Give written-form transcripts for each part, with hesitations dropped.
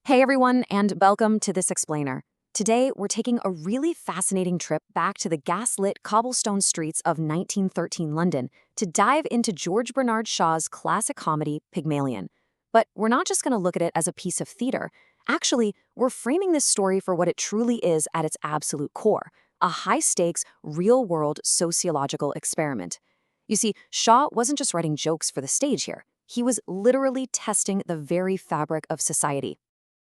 Hey everyone, and welcome to This Explainer. Today, we're taking a really fascinating trip back to the gaslit cobblestone streets of 1913 London to dive into George Bernard Shaw's classic comedy, Pygmalion. But we're not just going to look at it as a piece of theater. Actually, we're framing this story for what it truly is at its absolute core, a high-stakes, real-world sociological experiment. You see, Shaw wasn't just writing jokes for the stage here. He was literally testing the very fabric of society.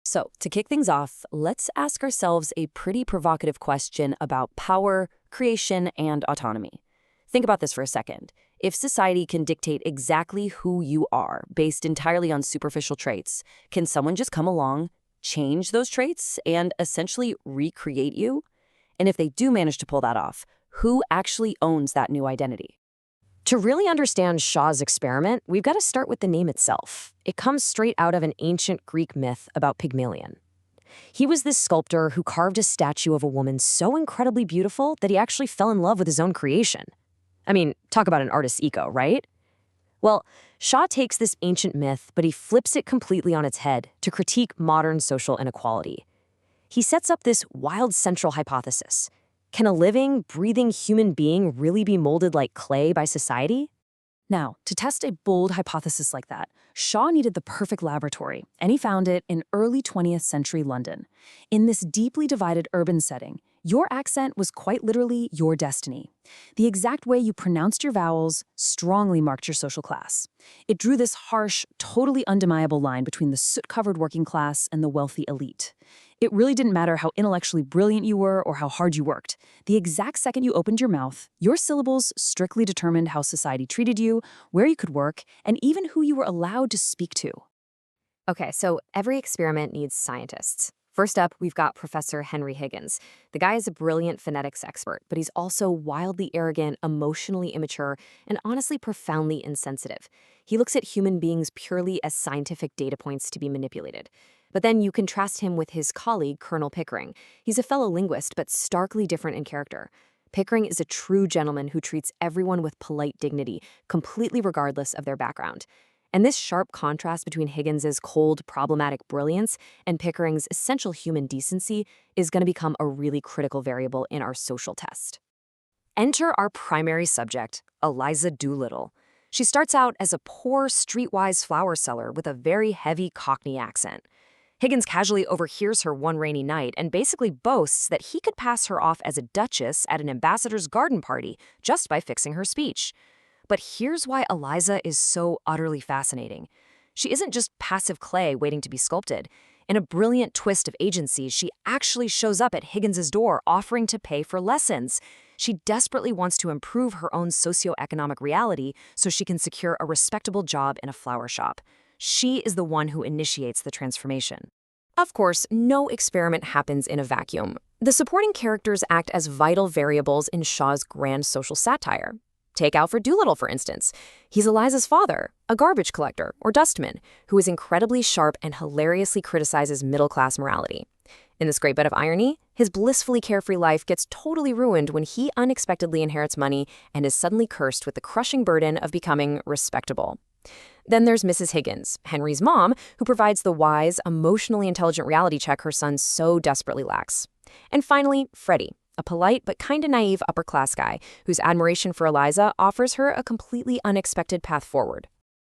So, to kick things off, let's ask ourselves a pretty provocative question about power, creation, and autonomy. Think about this for a second. If society can dictate exactly who you are, based entirely on superficial traits, can someone just come along, change those traits, and essentially recreate you? And if they do manage to pull that off, who actually owns that new identity? To really understand Shaw's experiment, we've got to start with the name itself. It comes straight out of an ancient Greek myth about Pygmalion. He was this sculptor who carved a statue of a woman so incredibly beautiful that he actually fell in love with his own creation. I mean, talk about an artist's ego, right? Well, Shaw takes this ancient myth, but he flips it completely on its head to critique modern social inequality. He sets up this wild central hypothesis. Can a living, breathing human being really be molded like clay by society? Now, to test a bold hypothesis like that, Shaw needed the perfect laboratory, and he found it in early 20th century London. In this deeply divided urban setting, your accent was quite literally your destiny. The exact way you pronounced your vowels strongly marked your social class. It drew this harsh, totally undeniable line between the soot-covered working class and the wealthy elite. It really didn't matter how intellectually brilliant you were or how hard you worked. The exact second you opened your mouth, your syllables strictly determined how society treated you, where you could work, and even who you were allowed to speak to. Okay, so every experiment needs scientists. First up, we've got Professor Henry Higgins. The guy is a brilliant phonetics expert, but he's also wildly arrogant, emotionally immature, and honestly profoundly insensitive. He looks at human beings purely as scientific data points to be manipulated. But then you contrast him with his colleague, Colonel Pickering. He's a fellow linguist, but starkly different in character. Pickering is a true gentleman who treats everyone with polite dignity, completely regardless of their background. And this sharp contrast between Higgins's cold, problematic brilliance and Pickering's essential human decency is going to become a really critical variable in our social test. Enter our primary subject, Eliza Doolittle. She starts out as a poor, streetwise flower seller with a very heavy Cockney accent. Higgins casually overhears her one rainy night and basically boasts that he could pass her off as a duchess at an ambassador's garden party just by fixing her speech. But here's why Eliza is so utterly fascinating. She isn't just passive clay waiting to be sculpted. In a brilliant twist of agency, she actually shows up at Higgins's door offering to pay for lessons. She desperately wants to improve her own socioeconomic reality so she can secure a respectable job in a flower shop. She is the one who initiates the transformation. Of course, no experiment happens in a vacuum. The supporting characters act as vital variables in Shaw's grand social satire. Take Alfred Doolittle, for instance. He's Eliza's father, a garbage collector or dustman, who is incredibly sharp and hilariously criticizes middle-class morality. In this great bit of irony, his blissfully carefree life gets totally ruined when he unexpectedly inherits money and is suddenly cursed with the crushing burden of becoming respectable. Then there's Mrs. Higgins, Henry's mom, who provides the wise, emotionally intelligent reality check her son so desperately lacks. And finally, Freddie, a polite but kinda naive upper-class guy whose admiration for Eliza offers her a completely unexpected path forward.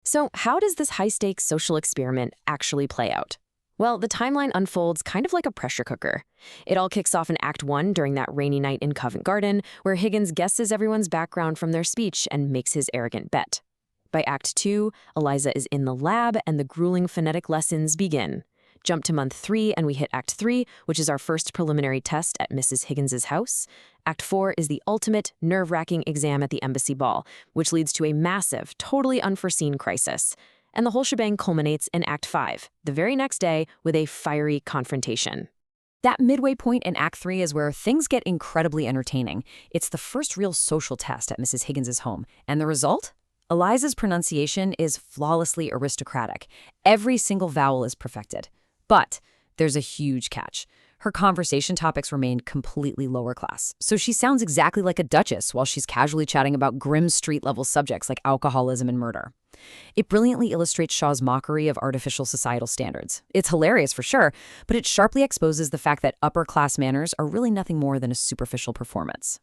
So how does this high-stakes social experiment actually play out? Well, the timeline unfolds kind of like a pressure cooker. It all kicks off in Act 1 during that rainy night in Covent Garden, where Higgins guesses everyone's background from their speech and makes his arrogant bet. By Act 2, Eliza is in the lab and the grueling phonetic lessons begin. Jump to month 3 and we hit Act 3, which is our first preliminary test at Mrs. Higgins's house. Act 4 is the ultimate, nerve-wracking exam at the embassy ball, which leads to a massive, totally unforeseen crisis. And the whole shebang culminates in Act 5, the very next day, with a fiery confrontation. That midway point in Act 3 is where things get incredibly entertaining. It's the first real social test at Mrs. Higgins's home. And the result? Eliza's pronunciation is flawlessly aristocratic. Every single vowel is perfected. But there's a huge catch. Her conversation topics remain completely lower class, so she sounds exactly like a duchess while she's casually chatting about grim street-level subjects like alcoholism and murder. It brilliantly illustrates Shaw's mockery of artificial societal standards. It's hilarious for sure, but it sharply exposes the fact that upper-class manners are really nothing more than a superficial performance.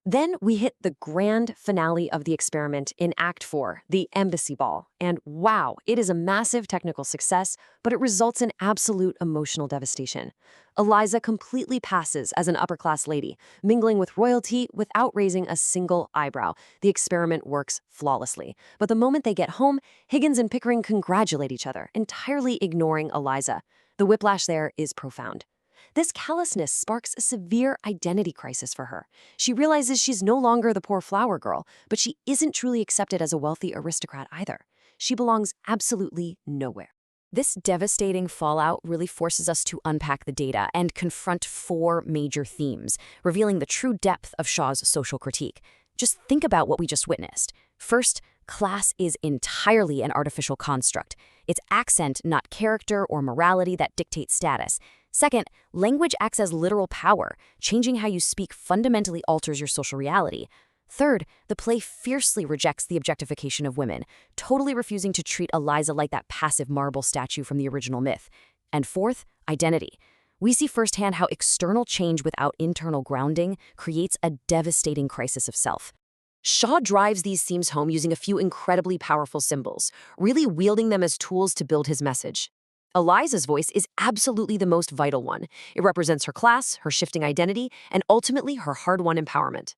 Then we hit the grand finale of the experiment in Act 4, the Embassy Ball. And wow, it is a massive technical success, but it results in absolute emotional devastation. Eliza completely passes as an upper-class lady, mingling with royalty without raising a single eyebrow. The experiment works flawlessly. But the moment they get home, Higgins and Pickering congratulate each other, entirely ignoring Eliza. The whiplash there is profound. This callousness sparks a severe identity crisis for her. She realizes she's no longer the poor flower girl, but she isn't truly accepted as a wealthy aristocrat either. She belongs absolutely nowhere. This devastating fallout really forces us to unpack the data and confront 4 major themes, revealing the true depth of Shaw's social critique. Just think about what we just witnessed. First, class is entirely an artificial construct. It's accent, not character or morality, that dictates status. Second, language acts as literal power. Changing how you speak fundamentally alters your social reality. Third, the play fiercely rejects the objectification of women, totally refusing to treat Eliza like that passive marble statue from the original myth. And fourth, identity. We see firsthand how external change without internal grounding creates a devastating crisis of self. Shaw drives these themes home using a few incredibly powerful symbols, really wielding them as tools to build his message. Eliza's voice is absolutely the most vital one. It represents her class, her shifting identity, and ultimately her hard-won empowerment.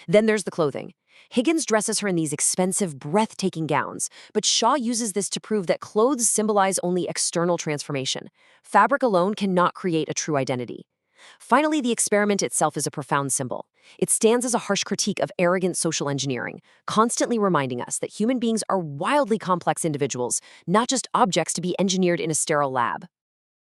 Then there's the clothing. Higgins dresses her in these expensive, breathtaking gowns, but Shaw uses this to prove that clothes symbolize only external transformation. Fabric alone cannot create a true identity. Finally, the experiment itself is a profound symbol. It stands as a harsh critique of arrogant social engineering, constantly reminding us that human beings are wildly complex individuals, not just objects to be engineered in a sterile lab.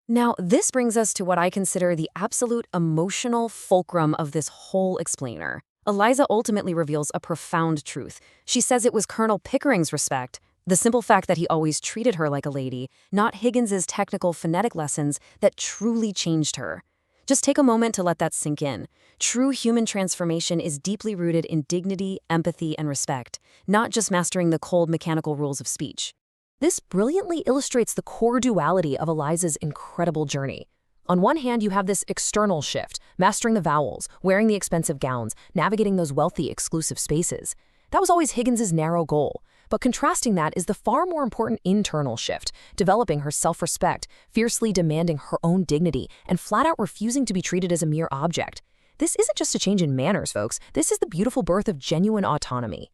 Now, this brings us to what I consider the absolute emotional fulcrum of this whole explainer. Eliza ultimately reveals a profound truth. She says it was Colonel Pickering's respect, the simple fact that he always treated her like a lady, not Higgins's technical phonetic lessons, that truly changed her. Just take a moment to let that sink in. True human transformation is deeply rooted in dignity, empathy, and respect, not just mastering the cold mechanical rules of speech. This brilliantly illustrates the core duality of Eliza's incredible journey. On one hand, you have this external shift, mastering the vowels, wearing the expensive gowns, navigating those wealthy, exclusive spaces. That was always Higgins's narrow goal. But contrasting that is the far more important internal shift, developing her self-respect, fiercely demanding her own dignity, and flat-out refusing to be treated as a mere object. This isn't just a change in manners, folks. This is the beautiful birth of genuine autonomy.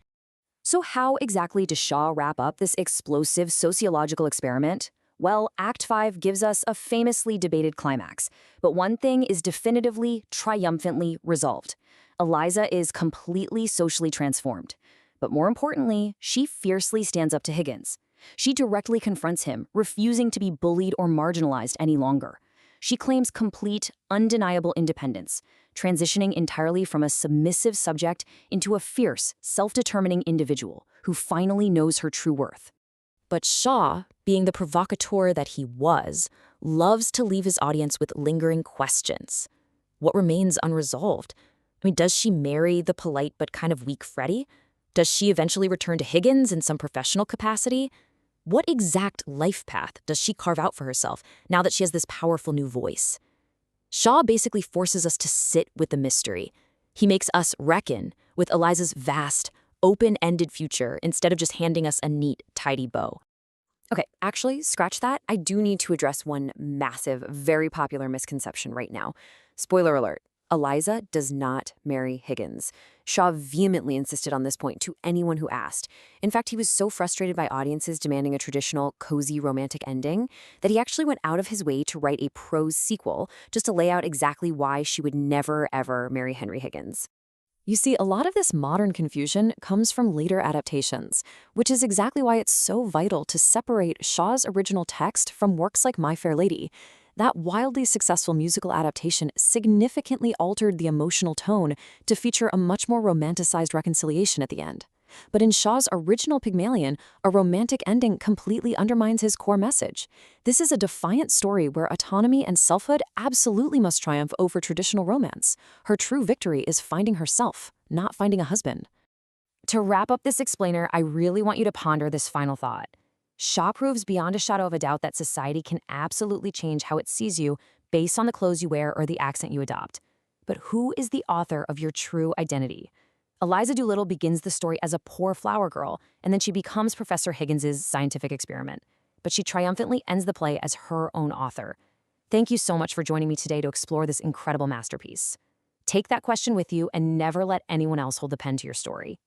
So how exactly does Shaw wrap up this explosive sociological experiment? Well, Act 5 gives us a famously debated climax, but one thing is definitively, triumphantly resolved. Eliza is completely socially transformed. But more importantly, she fiercely stands up to Higgins. She directly confronts him, refusing to be bullied or marginalized any longer. She claims complete, undeniable independence, transitioning entirely from a submissive subject into a fierce, self-determining individual who finally knows her true worth. But Shaw, being the provocateur that he was, loves to leave his audience with lingering questions. What remains unresolved? Does she marry the polite but kind of weak Freddie? Does she eventually return to Higgins in some professional capacity? What exact life path does she carve out for herself now that she has this powerful new voice? Shaw basically forces us to sit with the mystery. He makes us reckon with Eliza's vast, open-ended future instead of just handing us a neat, tidy bow. Okay, actually, scratch that. I do need to address one massive, very popular misconception right now. Spoiler alert. Eliza does not marry Higgins. Shaw vehemently insisted on this point to anyone who asked. In fact, he was so frustrated by audiences demanding a traditional, cozy, romantic ending that he actually went out of his way to write a prose sequel just to lay out exactly why she would never, ever marry Henry Higgins. You see, a lot of this modern confusion comes from later adaptations, which is exactly why it's so vital to separate Shaw's original text from works like My Fair Lady. That wildly successful musical adaptation significantly altered the emotional tone to feature a much more romanticized reconciliation at the end. But in Shaw's original Pygmalion, a romantic ending completely undermines his core message. This is a defiant story where autonomy and selfhood absolutely must triumph over traditional romance. Her true victory is finding herself, not finding a husband. To wrap up this explainer, I really want you to ponder this final thought. Shaw proves beyond a shadow of a doubt that society can absolutely change how it sees you based on the clothes you wear or the accent you adopt. But who is the author of your true identity? Eliza Doolittle begins the story as a poor flower girl, and then she becomes Professor Higgins's scientific experiment. But she triumphantly ends the play as her own author. Thank you so much for joining me today to explore this incredible masterpiece. Take that question with you and never let anyone else hold the pen to your story.